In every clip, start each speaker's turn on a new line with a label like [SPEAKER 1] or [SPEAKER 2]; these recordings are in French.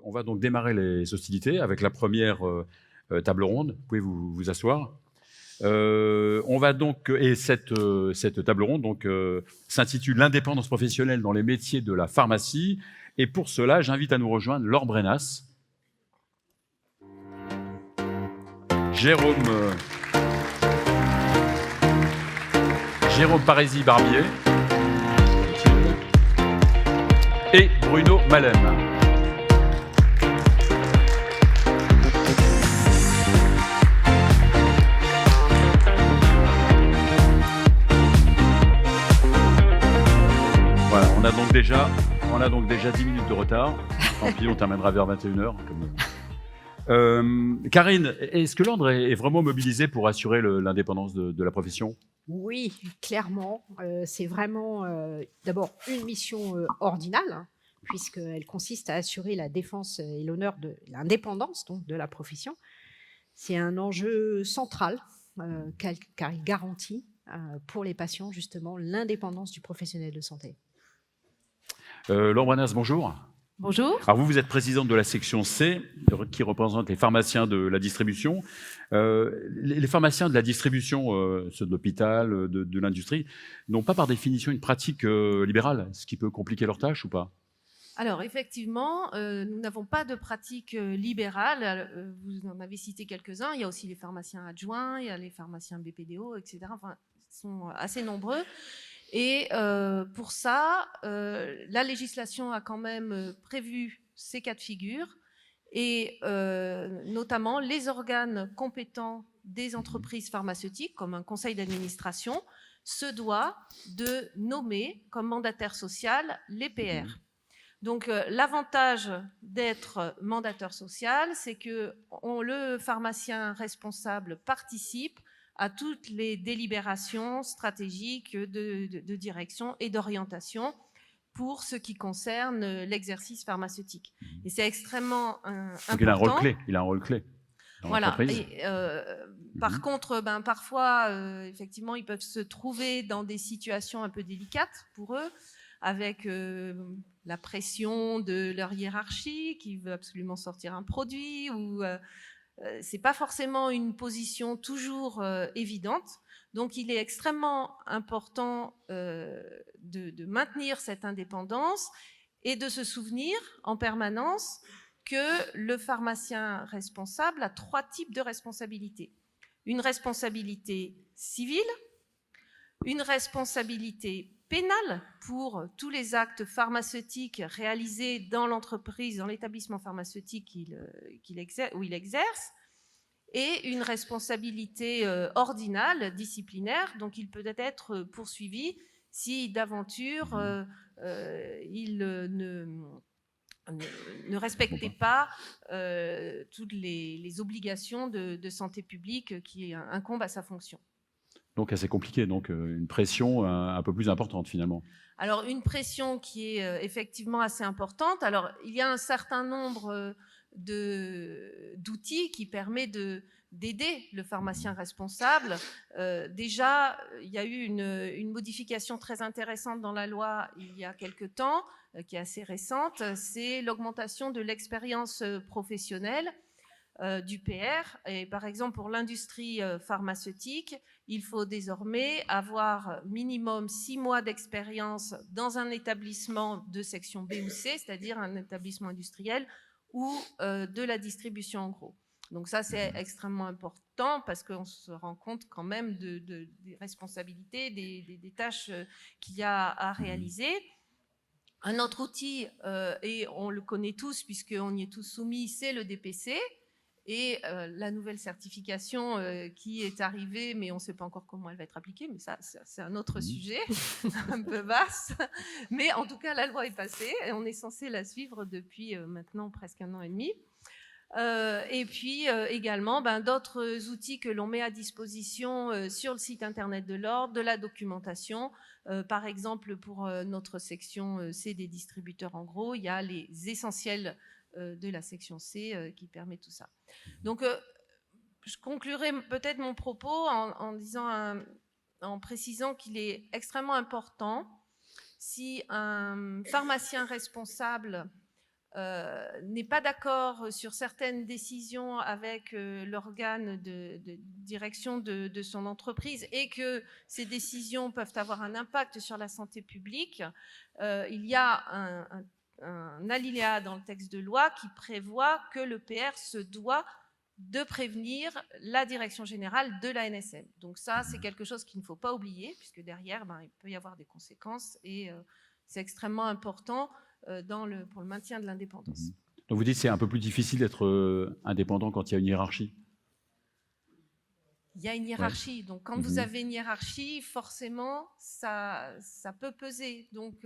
[SPEAKER 1] On va donc démarrer les hostilités avec la première table ronde. Vous pouvez vous asseoir. On va donc, et cette table ronde donc, s'intitule L'indépendance professionnelle dans les métiers de la pharmacie. Et pour cela, j'invite à nous rejoindre Laure Brennas, Jérôme Parisi-Barbier et Bruno Malem. Voilà, on a donc déjà 10 minutes de retard. Tant pis, on terminera vers 21h. Karine, est-ce que l'ordre est vraiment mobilisé pour assurer l'indépendance de la profession ?
[SPEAKER 2] Oui, clairement. C'est vraiment d'abord une mission ordinale, hein, puisqu'elle consiste à assurer la défense et l'honneur de l'indépendance donc, de la profession. C'est un enjeu central car il garantit pour les patients justement l'indépendance du professionnel de santé.
[SPEAKER 1] Laure Brennas, bonjour.
[SPEAKER 3] Bonjour.
[SPEAKER 1] Alors vous êtes présidente de la section C, qui représente les pharmaciens de la distribution. Les pharmaciens de la distribution, ceux de l'hôpital, de l'industrie, n'ont pas par définition une pratique libérale, ce qui peut compliquer leur tâche ou pas ?
[SPEAKER 3] Alors effectivement, nous n'avons pas de pratique libérale. Vous en avez cité quelques-uns. Il y a aussi les pharmaciens adjoints, il y a les pharmaciens BPDO, etc. Enfin, ils sont assez nombreux. Et pour ça, la législation a quand même prévu ces cas de figure et notamment les organes compétents des entreprises pharmaceutiques, comme un conseil d'administration, se doit de nommer comme mandataire social les PR. Donc l'avantage d'être mandataire social, c'est que le pharmacien responsable participe à toutes les délibérations stratégiques de direction et d'orientation pour ce qui concerne l'exercice pharmaceutique. Et c'est extrêmement important.
[SPEAKER 1] Donc il a un rôle clé.
[SPEAKER 3] Voilà. Et, par contre, parfois, effectivement, ils peuvent se trouver dans des situations un peu délicates pour eux, avec la pression de leur hiérarchie qui veut absolument sortir un produit, ou c'est pas forcément une position toujours évidente. Donc, il est extrêmement important de maintenir cette indépendance et de se souvenir en permanence que le pharmacien responsable a 3 types de responsabilités. Une responsabilité civile, une responsabilité pénale pour tous les actes pharmaceutiques réalisés dans l'entreprise, dans l'établissement pharmaceutique où il exerce, et une responsabilité ordinale, disciplinaire, donc il peut être poursuivi si d'aventure il ne respectait pas toutes les obligations de santé publique qui incombent à sa fonction.
[SPEAKER 1] Donc assez compliqué, donc une pression un peu plus importante finalement.
[SPEAKER 3] Alors une pression qui est effectivement assez importante. Alors il y a un certain nombre d'outils qui permettent d'aider le pharmacien responsable. Déjà, il y a eu une modification très intéressante dans la loi il y a quelque temps, qui est assez récente, c'est l'augmentation de l'expérience professionnelle du PR. Et par exemple, pour l'industrie pharmaceutique, il faut désormais avoir minimum 6 mois d'expérience dans un établissement de section B ou C, c'est-à-dire un établissement industriel ou de la distribution en gros. Donc ça, c'est extrêmement important parce qu'on se rend compte quand même des responsabilités, des tâches qu'il y a à réaliser. Un autre outil, et on le connaît tous puisqu'on y est tous soumis, c'est le DPC. Et la nouvelle certification qui est arrivée, mais on ne sait pas encore comment elle va être appliquée, mais ça, c'est un autre sujet, un peu vaste. Mais en tout cas, la loi est passée et on est censé la suivre depuis maintenant presque 1 an et demi. Et puis également d'autres outils que l'on met à disposition sur le site internet de l'Ordre, de la documentation. Par exemple, pour notre section C des distributeurs en gros, il y a les essentiels de la section C qui permet tout ça. Donc, je conclurai peut-être mon propos en précisant qu'il est extrêmement important, si un pharmacien responsable n'est pas d'accord sur certaines décisions avec l'organe de direction de son entreprise et que ces décisions peuvent avoir un impact sur la santé publique, il y a un alinéa dans le texte de loi qui prévoit que le PR se doit de prévenir la direction générale de l'ANSM. Donc ça, c'est quelque chose qu'il ne faut pas oublier, puisque derrière, il peut y avoir des conséquences et c'est extrêmement important pour le maintien de l'indépendance.
[SPEAKER 1] Donc vous dites que c'est un peu plus difficile d'être indépendant quand il y a une hiérarchie.
[SPEAKER 3] Il y a une hiérarchie. Donc quand vous avez une hiérarchie, forcément, ça peut peser. Donc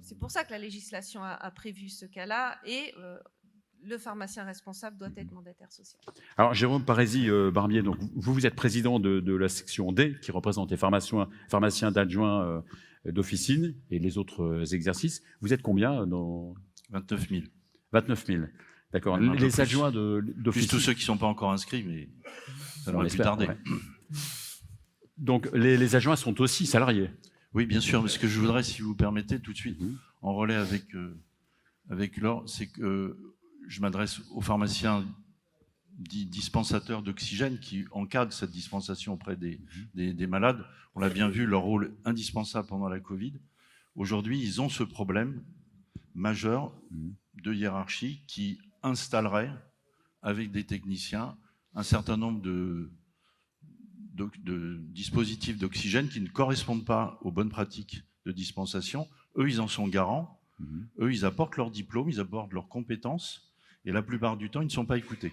[SPEAKER 3] c'est pour ça que la législation a prévu ce cas-là et le pharmacien responsable doit être mandataire social.
[SPEAKER 1] Alors, Jérôme Parisi-Barbier, donc vous êtes président de la section D, qui représente les pharmaciens d'adjoints d'officine et les autres exercices. Vous êtes combien dans
[SPEAKER 4] 29 000.
[SPEAKER 1] 29 000, d'accord. Les adjoints d'officine.
[SPEAKER 4] Plus tous ceux qui ne sont pas encore inscrits, mais ça n'aurait plus tardé. Ouais.
[SPEAKER 1] Donc, les adjoints sont aussi salariés.
[SPEAKER 4] Oui, bien sûr. Mais ce que je voudrais, si vous permettez, tout de suite, en relais avec Laure, c'est que je m'adresse aux pharmaciens dits dispensateurs d'oxygène qui encadrent cette dispensation auprès des malades. On l'a bien vu, leur rôle indispensable pendant la Covid. Aujourd'hui, ils ont ce problème majeur de hiérarchie qui installerait, avec des techniciens, un certain nombre de dispositifs d'oxygène qui ne correspondent pas aux bonnes pratiques de dispensation. Eux, ils en sont garants. Eux, ils apportent leur diplôme, ils apportent leurs compétences. Et la plupart du temps, ils ne sont pas écoutés.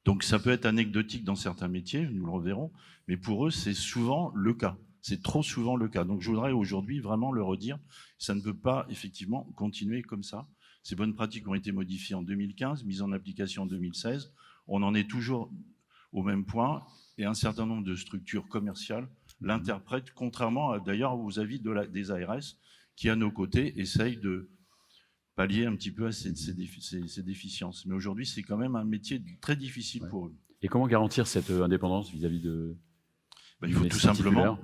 [SPEAKER 4] Donc ça peut être anecdotique dans certains métiers, nous le reverrons, mais pour eux, c'est souvent le cas. C'est trop souvent le cas. Donc je voudrais aujourd'hui vraiment le redire, ça ne peut pas effectivement continuer comme ça. Ces bonnes pratiques ont été modifiées en 2015, mises en application en 2016. On en est toujours au même point et un certain nombre de structures commerciales l'interprètent, contrairement d'ailleurs aux avis des ARS qui, à nos côtés, essayent de pallier un petit peu à ces déficiences. Mais aujourd'hui, c'est quand même un métier très difficile pour eux.
[SPEAKER 1] Et comment garantir cette indépendance vis-à-vis de...
[SPEAKER 4] Il faut tout simplement...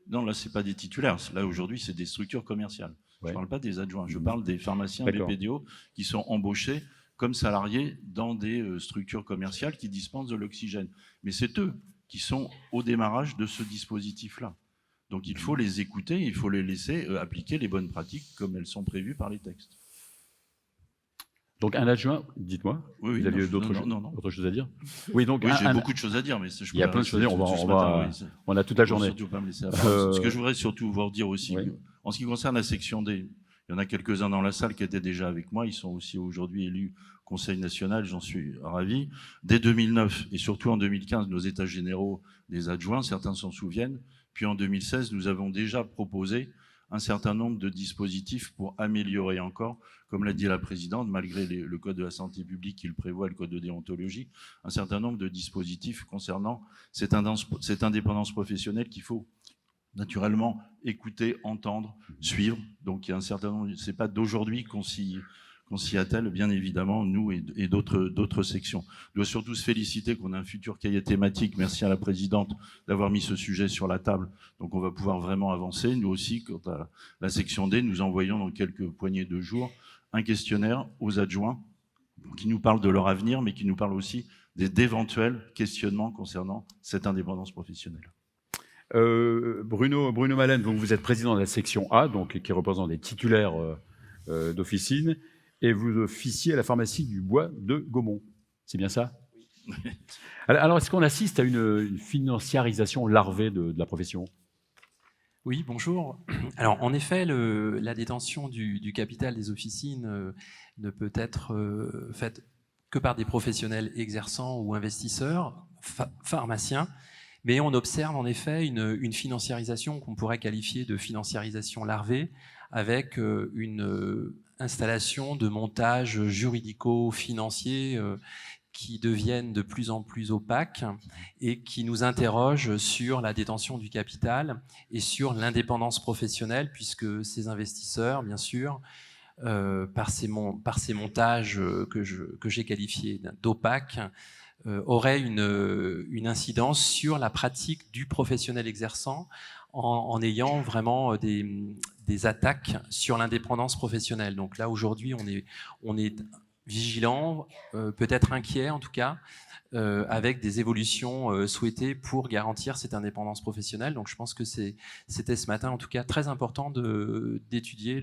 [SPEAKER 4] Non, là, ce n'est pas des titulaires. Là, aujourd'hui, c'est des structures commerciales. Je ne parle pas des adjoints. Je parle des pharmaciens BPDO qui sont embauchés comme salariés dans des structures commerciales qui dispensent de l'oxygène. Mais c'est eux qui sont au démarrage de ce dispositif-là. Donc il faut les écouter, il faut les laisser appliquer les bonnes pratiques comme elles sont prévues par les textes.
[SPEAKER 1] Donc un adjoint, dites-moi, vous aviez d'autres choses à dire? Oui, donc
[SPEAKER 4] oui, j'ai beaucoup de choses à dire, mais
[SPEAKER 1] il y a plein de choses à dire, on a toute la journée.
[SPEAKER 4] Surtout pas me laisser ce que je voudrais surtout vous dire aussi, en ce qui concerne la section D, il y en a quelques-uns dans la salle qui étaient déjà avec moi, ils sont aussi aujourd'hui élus Conseil national, j'en suis ravi. Dès 2009 et surtout en 2015, nos états généraux des adjoints, certains s'en souviennent. Puis en 2016, nous avons déjà proposé un certain nombre de dispositifs pour améliorer encore, comme l'a dit la présidente, malgré le Code de la santé publique qui le prévoit, le Code de déontologie, un certain nombre de dispositifs concernant cette indépendance professionnelle qu'il faut naturellement écouter, entendre, suivre. Donc il y a un certain nombre, c'est pas d'aujourd'hui qu'on s'y attelle, bien évidemment, nous et d'autres sections. On doit surtout se féliciter qu'on a un futur cahier thématique. Merci à la présidente d'avoir mis ce sujet sur la table. Donc on va pouvoir vraiment avancer. Nous aussi, quant à la section D, nous envoyons dans quelques poignées de jours un questionnaire aux adjoints qui nous parle de leur avenir, mais qui nous parle aussi d'éventuels questionnements concernant cette indépendance professionnelle.
[SPEAKER 1] Bruno Malène, donc vous êtes président de la section A, donc, qui représente les titulaires d'officine. Et vous officiez à la pharmacie du Bois de Gaumont. C'est bien ça? Oui. Alors, est-ce qu'on assiste à une financiarisation larvée de la profession?
[SPEAKER 5] Oui, bonjour. Alors, en effet, la détention du capital des officines ne peut être faite que par des professionnels exerçants ou investisseurs, pharmaciens, mais on observe en effet une financiarisation qu'on pourrait qualifier de financiarisation larvée, avec une installation de montages juridico-financiers qui deviennent de plus en plus opaques et qui nous interrogent sur la détention du capital et sur l'indépendance professionnelle, puisque ces investisseurs, bien sûr, par ces montages que j'ai qualifiés d'opaques, auraient une incidence sur la pratique du professionnel exerçant en ayant vraiment des des attaques sur l'indépendance professionnelle. Donc là, aujourd'hui, on est vigilant, peut-être inquiet en tout cas, avec des évolutions souhaitées pour garantir cette indépendance professionnelle. Donc je pense que c'était ce matin en tout cas très important d'étudier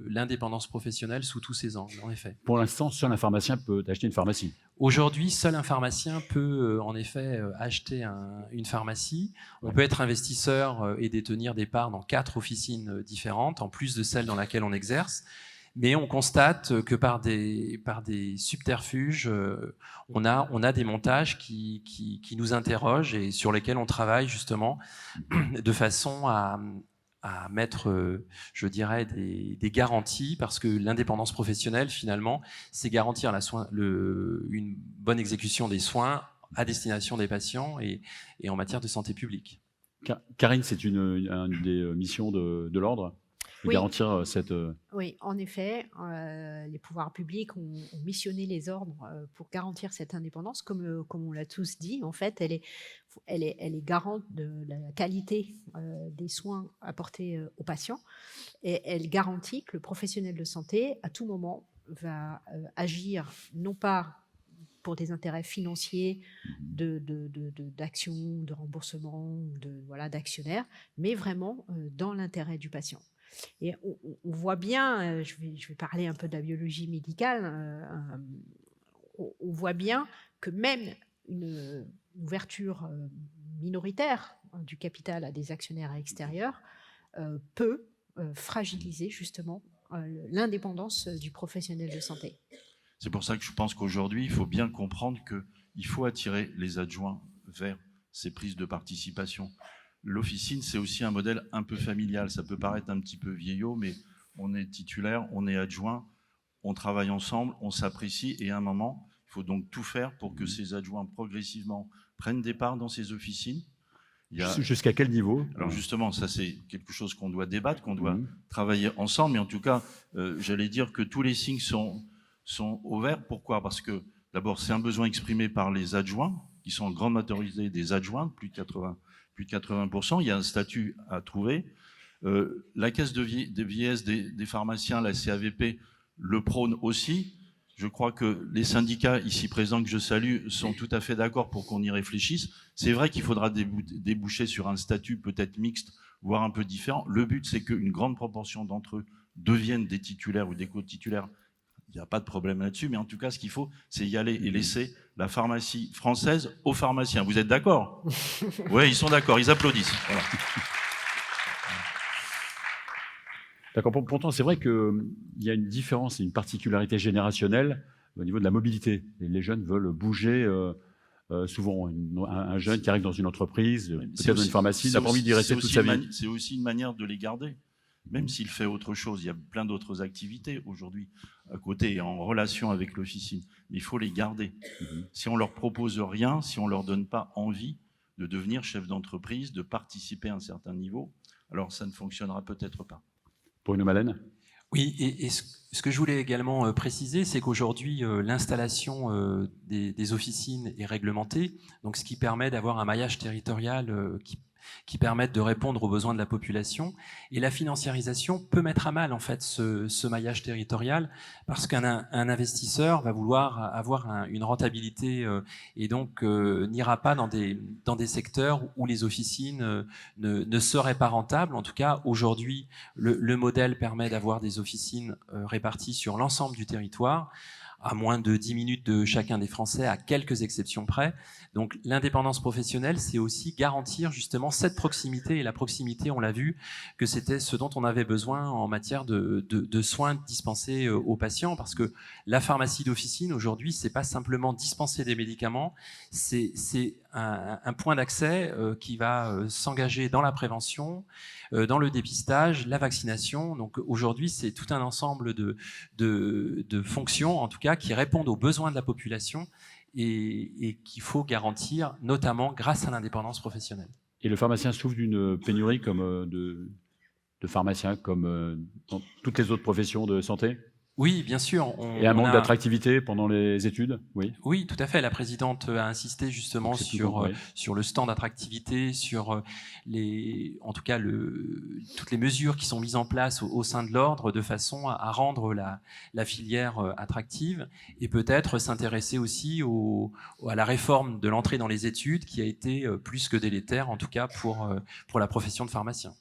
[SPEAKER 5] l'indépendance professionnelle sous tous ses angles, en effet.
[SPEAKER 1] Pour l'instant, seul un pharmacien peut acheter une pharmacie.
[SPEAKER 5] Aujourd'hui, seul un pharmacien peut en effet acheter une pharmacie. On peut être investisseur et détenir des parts dans 4 officines différentes, en plus de celle dans laquelle on exerce. Mais on constate que par des subterfuges, on a des montages qui nous interrogent et sur lesquels on travaille justement de façon à mettre, je dirais, des garanties, parce que l'indépendance professionnelle, finalement, c'est garantir une bonne exécution des soins à destination des patients et en matière de santé publique.
[SPEAKER 1] Karine, c'est une des missions de l'ordre ?
[SPEAKER 2] Oui.
[SPEAKER 1] Garantir cette...
[SPEAKER 2] Oui, en effet, les pouvoirs publics ont missionné les ordres pour garantir cette indépendance. Comme on l'a tous dit, en fait, elle est garante de la qualité des soins apportés aux patients, et elle garantit que le professionnel de santé, à tout moment, va agir non pas pour des intérêts financiers d'actions, de remboursement, d'actionnaires, mais vraiment dans l'intérêt du patient. Et on voit bien, je vais parler un peu de la biologie médicale, on voit bien que même une ouverture minoritaire du capital à des actionnaires extérieurs peut fragiliser justement l'indépendance du professionnel de santé.
[SPEAKER 4] C'est pour ça que je pense qu'aujourd'hui, il faut bien comprendre qu'il faut attirer les adjoints vers ces prises de participation. L'officine, c'est aussi un modèle un peu familial. Ça peut paraître un petit peu vieillot, mais on est titulaire, on est adjoint, on travaille ensemble, on s'apprécie, et à un moment, il faut donc tout faire pour que ces adjoints progressivement prennent des parts dans ces officines.
[SPEAKER 1] Jusqu'à quel niveau ?
[SPEAKER 4] Alors justement, ça c'est quelque chose qu'on doit débattre, qu'on doit travailler ensemble, mais en tout cas, j'allais dire que tous les signes sont au vert. Pourquoi ? Parce que d'abord, c'est un besoin exprimé par les adjoints, qui sont en grande majorité des adjoints, plus de 80%. Il y a un statut à trouver. La caisse de vieillesse des pharmaciens, la CAVP, le prône aussi. Je crois que les syndicats ici présents, que je salue, sont tout à fait d'accord pour qu'on y réfléchisse. C'est vrai qu'il faudra déboucher sur un statut peut-être mixte, voire un peu différent. Le but, c'est qu'une grande proportion d'entre eux deviennent des titulaires ou des co-titulaires. Il n'y a pas de problème là-dessus, mais en tout cas, ce qu'il faut, c'est y aller et laisser la pharmacie française aux pharmaciens. Vous êtes d'accord ? Oui, ils sont d'accord, ils applaudissent. Voilà.
[SPEAKER 1] D'accord. Pourtant, c'est vrai qu'il y a une différence et une particularité générationnelle au niveau de la mobilité. Et les jeunes veulent bouger souvent. Un jeune qui arrive dans une entreprise, peut-être dans une pharmacie, n'a pas envie d'y rester toute sa vie.
[SPEAKER 4] C'est aussi une manière de les garder. Même s'il fait autre chose, il y a plein d'autres activités aujourd'hui à côté et en relation avec l'officine. Mais il faut les garder. Si on leur propose rien, si on leur donne pas envie de devenir chef d'entreprise, de participer à un certain niveau, alors ça ne fonctionnera peut-être pas.
[SPEAKER 1] Bruno Malène ?
[SPEAKER 5] Oui, et ce que je voulais également préciser, c'est qu'aujourd'hui, l'installation des officines est réglementée, donc ce qui permet d'avoir un maillage territorial qui permettent de répondre aux besoins de la population. Et la financiarisation peut mettre à mal en fait ce maillage territorial, parce qu'un investisseur va vouloir avoir une rentabilité et donc n'ira pas dans des secteurs où les officines ne seraient pas rentables. En tout cas, aujourd'hui, le modèle permet d'avoir des officines réparties sur l'ensemble du territoire, à moins de 10 minutes de chacun des Français, à quelques exceptions près. Donc l'indépendance professionnelle, c'est aussi garantir justement cette proximité. Et la proximité, on l'a vu, que c'était ce dont on avait besoin en matière de soins dispensés aux patients, parce que la pharmacie d'officine, aujourd'hui, c'est pas simplement dispenser des médicaments, c'est un point d'accès qui va s'engager dans la prévention, dans le dépistage, la vaccination. Donc aujourd'hui, c'est tout un ensemble de fonctions, en tout cas, qui répondent aux besoins de la population et qu'il faut garantir, notamment grâce à l'indépendance professionnelle.
[SPEAKER 1] Et le pharmacien souffre d'une pénurie comme de pharmaciens, comme dans toutes les autres professions de santé ?
[SPEAKER 5] Oui, bien sûr.
[SPEAKER 1] Et un manque d'attractivité pendant les études, oui.
[SPEAKER 5] Oui, tout à fait. La présidente a insisté justement sur, sur le stand d'attractivité, sur en tout cas toutes les mesures qui sont mises en place au sein de l'ordre de façon à rendre la filière attractive et peut-être s'intéresser aussi à la réforme de l'entrée dans les études qui a été plus que délétère, en tout cas pour la profession de pharmacien.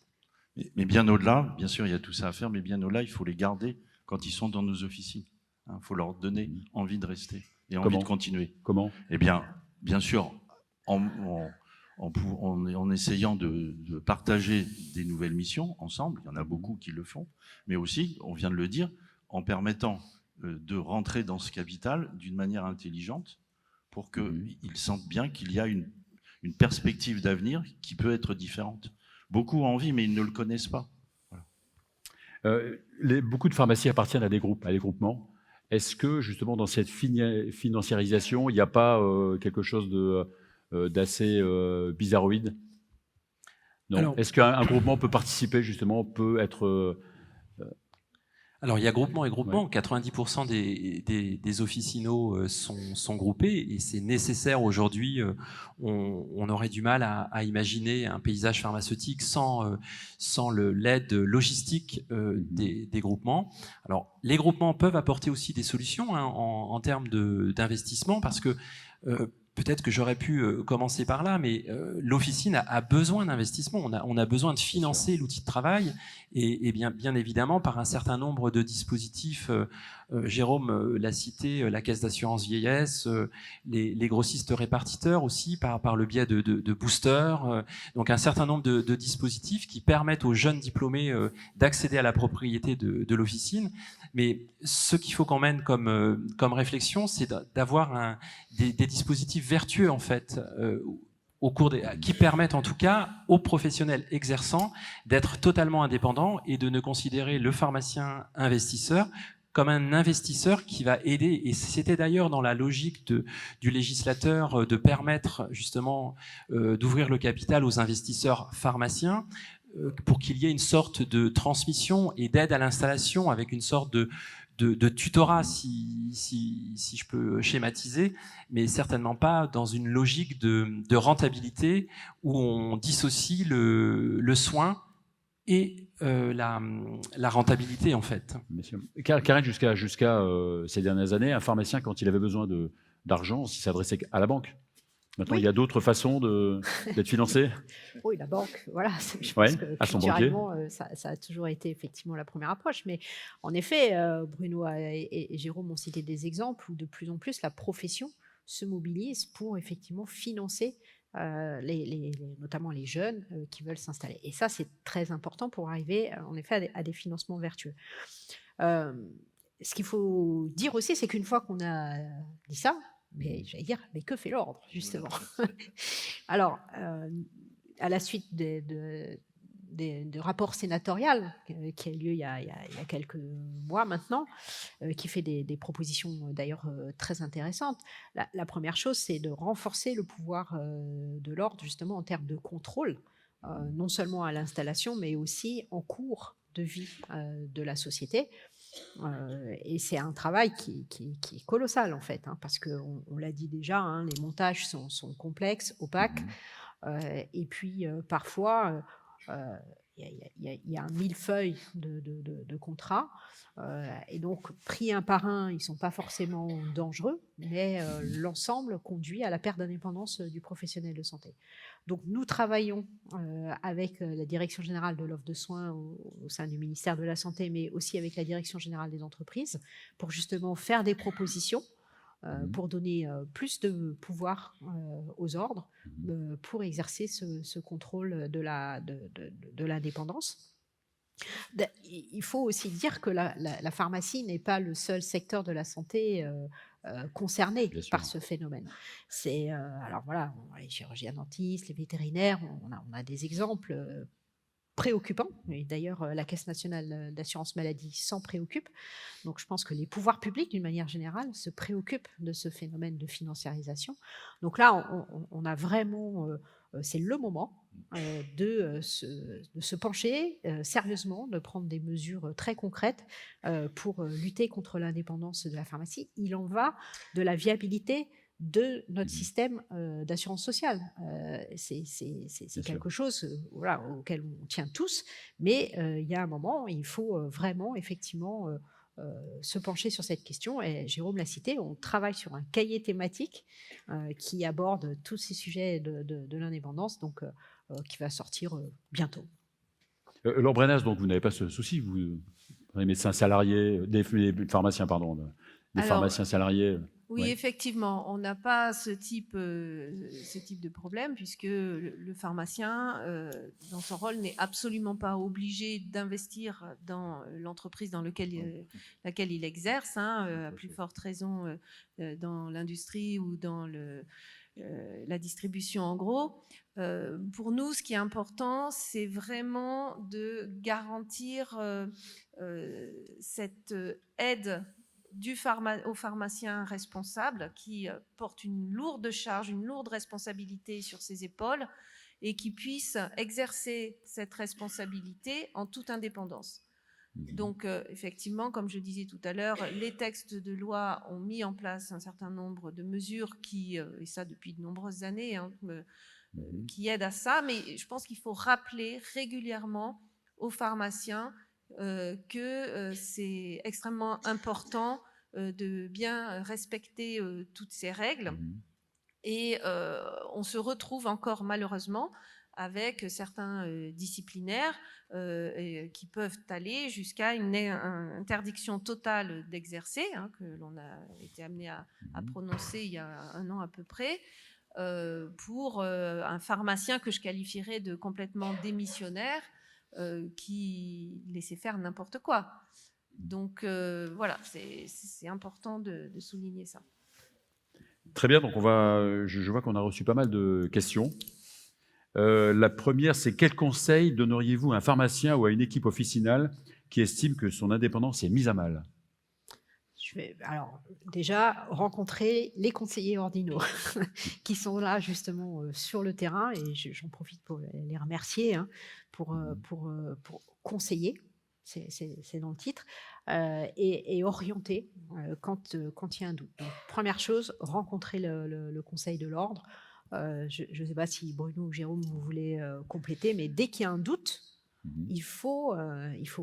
[SPEAKER 4] Mais bien au-delà, bien sûr, il y a tout ça à faire, mais bien au-delà, il faut les garder quand ils sont dans nos officines. Il faut leur donner envie de rester et envie de continuer.
[SPEAKER 1] Comment ?
[SPEAKER 4] Eh bien, bien sûr, en essayant de partager des nouvelles missions ensemble, il y en a beaucoup qui le font, mais aussi, on vient de le dire, en permettant de rentrer dans ce capital d'une manière intelligente pour qu'ils sentent bien qu'il y a une perspective d'avenir qui peut être différente. Beaucoup ont envie, mais ils ne le connaissent pas.
[SPEAKER 1] Beaucoup de pharmacies appartiennent à des groupes, à des groupements. Est-ce que, justement, dans cette financiarisation, il n'y a pas quelque chose d'assez bizarroïde ? Non. Est-ce qu'un groupement peut participer, justement, peut être...
[SPEAKER 5] Alors, il y a groupement et groupement. Ouais. 90% des officinaux sont groupés et c'est nécessaire aujourd'hui. On aurait du mal à imaginer un paysage pharmaceutique sans l'aide logistique des groupements. Alors, les groupements peuvent apporter aussi des solutions en termes d'investissement parce que peut-être que j'aurais pu commencer par là, mais l'officine a besoin d'investissement. On a besoin de financer l'outil de travail et bien évidemment par un certain nombre de dispositifs. Jérôme l'a cité, la caisse d'assurance vieillesse, les grossistes répartiteurs aussi par le biais de boosters. Donc un certain nombre de dispositifs qui permettent aux jeunes diplômés d'accéder à la propriété de l'officine. Mais ce qu'il faut qu'on mène comme réflexion, c'est d'avoir des dispositifs vertueux en fait qui permettent en tout cas aux professionnels exerçants d'être totalement indépendants et de ne considérer le pharmacien investisseur comme un investisseur qui va aider. Et c'était d'ailleurs dans la logique du législateur de permettre justement d'ouvrir le capital aux investisseurs pharmaciens pour qu'il y ait une sorte de transmission et d'aide à l'installation avec une sorte de tutorat, si je peux schématiser, mais certainement pas dans une logique de rentabilité où on dissocie le soin et la rentabilité, en fait.
[SPEAKER 1] Karen, jusqu'à ces dernières années, un pharmacien, quand il avait besoin d'argent, il s'adressait à la banque. Maintenant, il y a d'autres façons d'être financé.
[SPEAKER 2] Oui, la banque, voilà. Je pense que culturellement, ça a toujours été effectivement la première approche. Mais en effet, Bruno et Jérôme ont cité des exemples où de plus en plus la profession se mobilise pour effectivement financer notamment les jeunes qui veulent s'installer. Et ça, c'est très important pour arriver en effet à des financements vertueux. Ce qu'il faut dire aussi, c'est qu'une fois qu'on a dit ça, mais que fait l'ordre, justement? Alors, à la suite de rapport sénatorial qui a eu lieu il y a quelques mois maintenant, qui fait des propositions d'ailleurs très intéressantes. La première chose, c'est de renforcer le pouvoir de l'ordre, justement, en termes de contrôle, non seulement à l'installation, mais aussi en cours de vie de la société. Et c'est un travail qui est colossal en fait, parce qu'on l'a dit déjà, les montages sont complexes, opaques, et puis parfois il y a un millefeuille de contrats, et donc pris un par un, ils ne sont pas forcément dangereux, mais l'ensemble conduit à la perte d'indépendance du professionnel de santé. Donc nous travaillons avec la Direction générale de l'offre de soins au sein du ministère de la Santé, mais aussi avec la Direction générale des entreprises, pour justement faire des propositions pour donner plus de pouvoir aux ordres pour exercer ce contrôle de l'indépendance. Il faut aussi dire que la pharmacie n'est pas le seul secteur de la santé concernés par ce phénomène. Alors voilà, les chirurgiens dentistes, les vétérinaires, on a des exemples préoccupants. Et d'ailleurs, la Caisse nationale d'assurance maladie s'en préoccupe. Donc je pense que les pouvoirs publics, d'une manière générale, se préoccupent de ce phénomène de financiarisation. Donc là, on a vraiment c'est le moment de se pencher sérieusement, de prendre des mesures très concrètes pour lutter contre l'indépendance de la pharmacie. Il en va de la viabilité de notre système d'assurance sociale. C'est quelque chose voilà, auquel on tient tous, mais il y a un moment, il faut vraiment, effectivement, se pencher sur cette question. Et Jérôme l'a cité, on travaille sur un cahier thématique qui aborde tous ces sujets de l'indépendance, donc qui va sortir bientôt.
[SPEAKER 1] Laure Brenas, donc vous n'avez pas ce souci, vous, les médecins salariés, les pharmaciens, pardon, les pharmaciens salariés.
[SPEAKER 3] Oui,
[SPEAKER 1] Ouais.
[SPEAKER 3] effectivement, on n'a pas ce type de problème puisque le pharmacien, dans son rôle, n'est absolument pas obligé d'investir dans l'entreprise dans laquelle il exerce, à plus forte raison dans l'industrie ou dans la distribution en gros. Pour nous, ce qui est important, c'est vraiment de garantir cette aide au pharmacien responsable qui porte une lourde charge, une lourde responsabilité sur ses épaules et qui puisse exercer cette responsabilité en toute indépendance. Donc, effectivement, comme je disais tout à l'heure, les textes de loi ont mis en place un certain nombre de mesures qui, et ça depuis de nombreuses années, qui aident à ça, mais je pense qu'il faut rappeler régulièrement aux pharmaciens que c'est extrêmement important de bien respecter toutes ces règles. Et on se retrouve encore malheureusement avec certains disciplinaires qui peuvent aller jusqu'à une interdiction totale d'exercer, que l'on a été amené à prononcer il y a 1 an à peu près, pour un pharmacien que je qualifierais de complètement démissionnaire, qui laissait faire n'importe quoi. Donc voilà, c'est important de souligner ça.
[SPEAKER 1] Très bien, donc je vois qu'on a reçu pas mal de questions. La première, c'est quel conseil donneriez-vous à un pharmacien ou à une équipe officinale qui estime que son indépendance est mise à mal?
[SPEAKER 2] Alors, déjà, rencontrer les conseillers ordinaux qui sont là justement sur le terrain, et j'en profite pour les remercier pour conseiller, c'est dans le titre, et orienter quand il y a un doute. Donc, première chose, rencontrer le conseil de l'ordre. Je ne sais pas si Bruno ou Jérôme, vous voulez compléter, mais dès qu'il y a un doute, il faut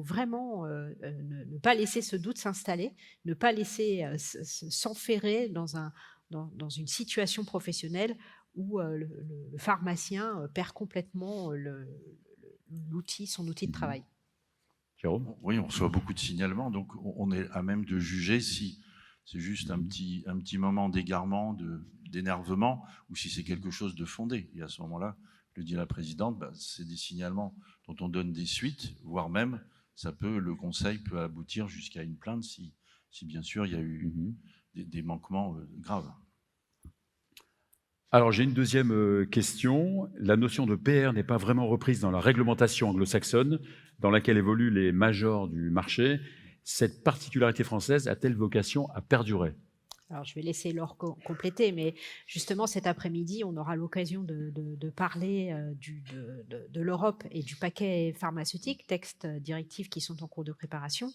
[SPEAKER 2] vraiment ne pas laisser ce doute s'installer, ne pas laisser s'enferrer dans une situation professionnelle où le pharmacien perd complètement son outil de travail.
[SPEAKER 1] Jérôme?
[SPEAKER 4] Oui, on reçoit beaucoup de signalements, donc on est à même de juger si c'est juste un petit moment d'égarement, d'énervement, ou si c'est quelque chose de fondé. Et à ce moment-là, le dit la présidente, c'est des signalements dont on donne des suites, voire même, le conseil peut aboutir jusqu'à une plainte si bien sûr il y a eu des manquements graves.
[SPEAKER 1] Alors j'ai une deuxième question. La notion de PR n'est pas vraiment reprise dans la réglementation anglo-saxonne dans laquelle évoluent les majors du marché. Cette particularité française a-t-elle vocation à perdurer?
[SPEAKER 2] Alors, je vais laisser Laure compléter, mais justement, cet après-midi, on aura l'occasion de parler de l'Europe et du paquet pharmaceutique, textes directifs qui sont en cours de préparation.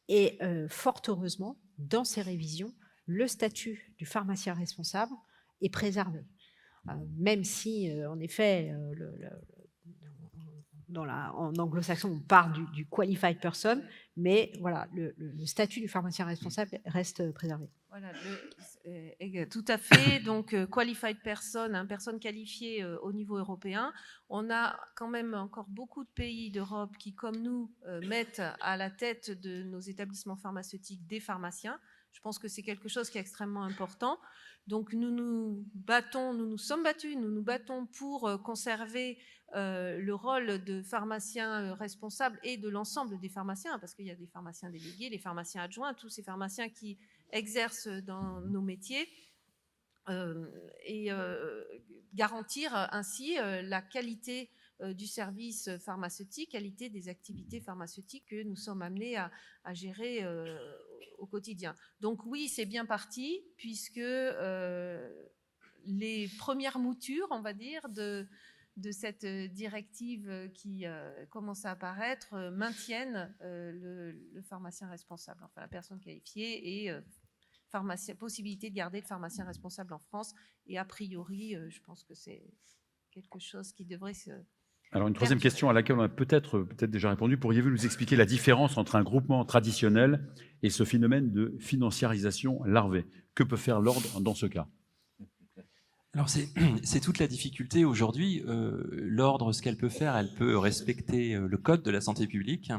[SPEAKER 2] Et fort heureusement, dans ces révisions, le statut du pharmacien responsable est préservé. Même si, en effet, en anglo-saxon, on parle du qualified person, mais voilà, le statut du pharmacien responsable reste préservé.
[SPEAKER 3] Voilà, tout à fait. Donc, qualified person, personne qualifiée au niveau européen. On a quand même encore beaucoup de pays d'Europe qui, comme nous, mettent à la tête de nos établissements pharmaceutiques des pharmaciens. Je pense que c'est quelque chose qui est extrêmement important. Donc, nous nous sommes battus, nous nous battons pour conserver le rôle de pharmacien responsable et de l'ensemble des pharmaciens, parce qu'il y a des pharmaciens délégués, les pharmaciens adjoints, tous ces pharmaciens qui exercent dans nos métiers, et garantir ainsi la qualité du service pharmaceutique, qualité des activités pharmaceutiques que nous sommes amenés à gérer au quotidien. Donc oui, c'est bien parti, puisque les premières moutures, on va dire, de cette directive qui commence à apparaître maintiennent le pharmacien responsable, enfin la personne qualifiée, et possibilité de garder le pharmacien responsable en France. Et a priori, je pense que c'est quelque chose qui devrait se...
[SPEAKER 1] Alors, une troisième question à laquelle on a peut-être déjà répondu. Pourriez-vous nous expliquer la différence entre un groupement traditionnel et ce phénomène de financiarisation larvée? Que peut faire l'ordre dans ce cas?
[SPEAKER 5] Alors c'est toute la difficulté aujourd'hui. L'ordre, ce qu'elle peut faire, elle peut respecter le code de la santé publique.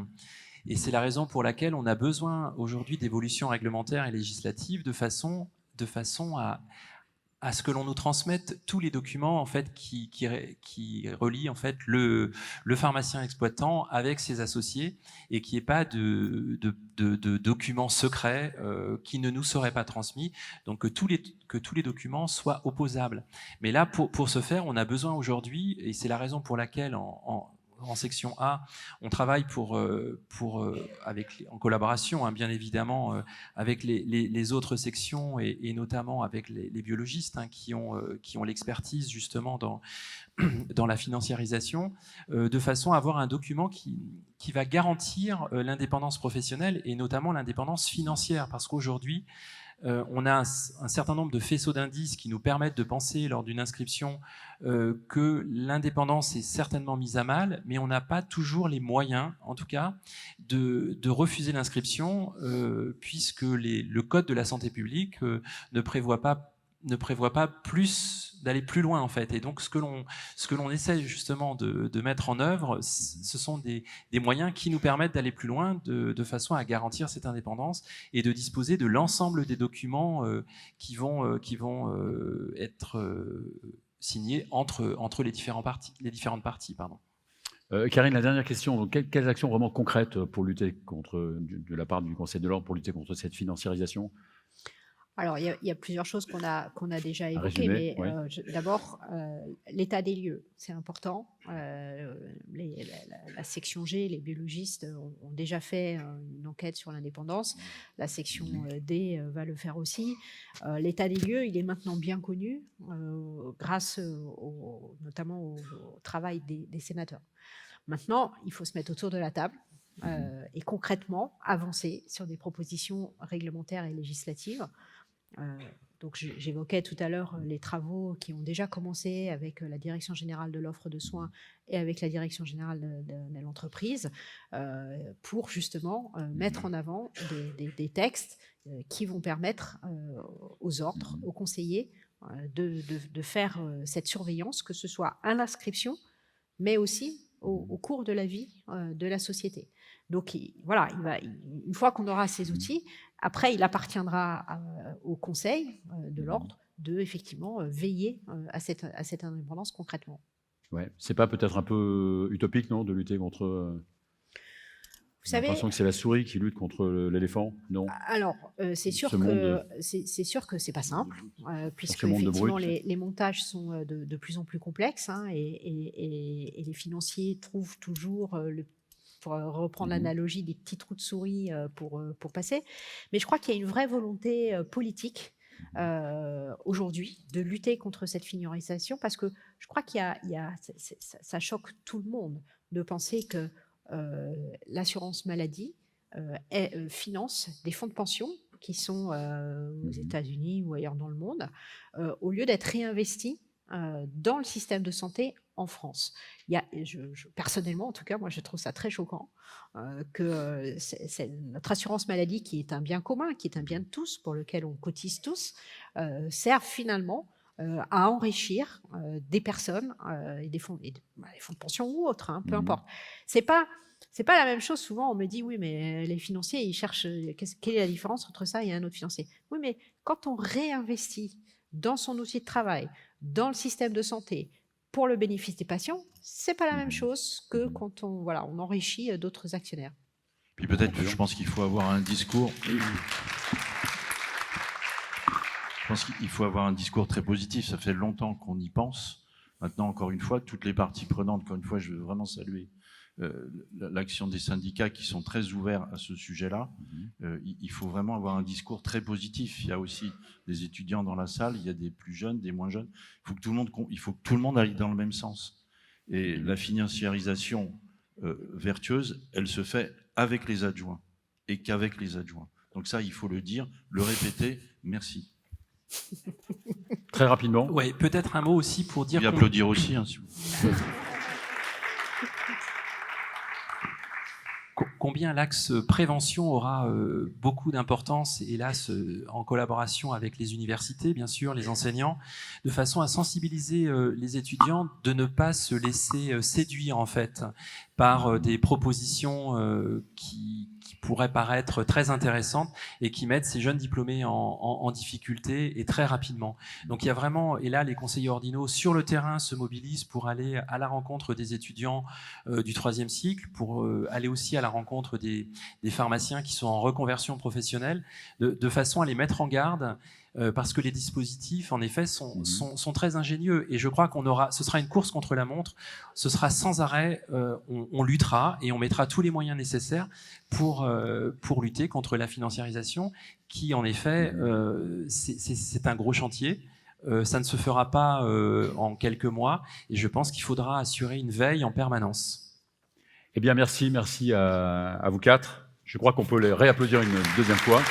[SPEAKER 5] Et c'est la raison pour laquelle on a besoin aujourd'hui d'évolutions réglementaires et législatives de façon à ce que l'on nous transmette tous les documents en fait qui relient en fait le pharmacien exploitant avec ses associés, et qu'il n'y ait pas de documents secrets qui ne nous seraient pas transmis, donc que tous les documents soient opposables. Mais là, pour ce faire, on a besoin aujourd'hui, et c'est la raison pour laquelle en section A, on travaille en collaboration, bien évidemment, avec les autres sections, et notamment avec les biologistes qui ont l'expertise justement dans la financiarisation, de façon à avoir un document qui va garantir l'indépendance professionnelle et notamment l'indépendance financière, parce qu'aujourd'hui, on a un certain nombre de faisceaux d'indices qui nous permettent de penser lors d'une inscription que l'indépendance est certainement mise à mal, mais on n'a pas toujours les moyens, en tout cas, de refuser l'inscription, puisque le Code de la santé publique ne prévoit pas d'aller plus loin en fait. Et donc ce que l'on essaie justement de mettre en œuvre, ce sont des moyens qui nous permettent d'aller plus loin de façon à garantir cette indépendance et de disposer de l'ensemble des documents qui vont être signés entre les différentes parties.
[SPEAKER 1] Karine, la dernière question. Donc, quelles actions vraiment concrètes pour lutter de la part du Conseil de l'ordre pour lutter contre cette financiarisation?
[SPEAKER 2] Alors, il y a plusieurs choses qu'on a déjà évoquées,
[SPEAKER 1] résumé,
[SPEAKER 2] mais
[SPEAKER 1] oui.
[SPEAKER 2] d'abord, l'état des lieux, c'est important. La section G, les biologistes ont déjà fait une enquête sur l'indépendance. La section D va le faire aussi. L'état des lieux, il est maintenant bien connu, grâce notamment au travail des sénateurs. Maintenant, il faut se mettre autour de la table et concrètement avancer sur des propositions réglementaires et législatives. Donc j'évoquais tout à l'heure les travaux qui ont déjà commencé avec la Direction générale de l'offre de soins et avec la Direction générale de l'entreprise pour justement mettre en avant des textes qui vont permettre aux ordres, aux conseillers de faire cette surveillance, que ce soit à l'inscription, mais aussi au cours de la vie de la société. Donc voilà, une fois qu'on aura ces outils, après il appartiendra au Conseil de l'ordre de effectivement veiller à cette indépendance concrètement.
[SPEAKER 1] Ouais, c'est pas peut-être un peu utopique, non, de lutter contre.
[SPEAKER 2] Vous savez,
[SPEAKER 1] l'impression que c'est la souris qui lutte contre l'éléphant, non?
[SPEAKER 2] Alors, c'est sûr que c'est pas simple, puisque effectivement les montages sont de plus en plus complexes, et les financiers trouvent toujours pour reprendre l'analogie, des petits trous de souris pour passer. Mais je crois qu'il y a une vraie volonté politique aujourd'hui de lutter contre cette financiarisation, parce que je crois ça choque tout le monde de penser que l'assurance maladie finance des fonds de pension qui sont aux États-Unis ou ailleurs dans le monde, au lieu d'être réinvestis dans le système de santé en France. Personnellement, en tout cas, moi, je trouve ça très choquant que notre assurance maladie, qui est un bien commun, qui est un bien de tous, pour lequel on cotise tous, serve finalement à enrichir des personnes et des fonds de pension ou autres, peu importe. C'est pas la même chose. Souvent, on me dit, oui, mais les financiers, ils cherchent, quelle est la différence entre ça et un autre financier? Oui, mais quand on réinvestit dans son outil de travail, dans le système de santé, pour le bénéfice des patients, c'est pas la même chose que quand on enrichit d'autres actionnaires.
[SPEAKER 4] Puis peut-être, je pense qu'il faut avoir un discours. Je pense qu'il faut avoir un discours très positif. Ça fait longtemps qu'on y pense. Maintenant, encore une fois, toutes les parties prenantes, encore une fois, je veux vraiment saluer l'action des syndicats qui sont très ouverts à ce sujet-là. Il faut vraiment avoir un discours très positif. Il y a aussi des étudiants dans la salle, il y a des plus jeunes, des moins jeunes. Il faut que tout le monde aille dans le même sens. Et la financiarisation vertueuse, elle se fait avec les adjoints et qu'avec les adjoints. Donc ça, il faut le dire, le répéter. Merci.
[SPEAKER 1] Très rapidement.
[SPEAKER 5] Ouais, peut-être un mot aussi pour dire.
[SPEAKER 4] Et applaudir aussi, hein, si vous...
[SPEAKER 5] Combien l'axe prévention aura beaucoup d'importance, hélas, en collaboration avec les universités, bien sûr, les enseignants, de façon à sensibiliser les étudiants de ne pas se laisser séduire, en fait, par des propositions qui pourraient paraître très intéressantes et qui mettent ces jeunes diplômés en difficulté et très rapidement. Donc il y a vraiment, et là les conseillers ordinaux sur le terrain se mobilisent pour aller à la rencontre des étudiants du 3e cycle, pour aller aussi à la rencontre des pharmaciens qui sont en reconversion professionnelle, de façon à les mettre en garde, parce que les dispositifs, en effet, sont très ingénieux. Et je crois ce sera une course contre la montre, ce sera sans arrêt, on luttera et on mettra tous les moyens nécessaires pour lutter contre la financiarisation, qui, en effet, c'est un gros chantier. Ça ne se fera pas en quelques mois, et je pense qu'il faudra assurer une veille en permanence.
[SPEAKER 1] Eh bien, merci à vous quatre. Je crois qu'on peut les réapplaudir une deuxième fois.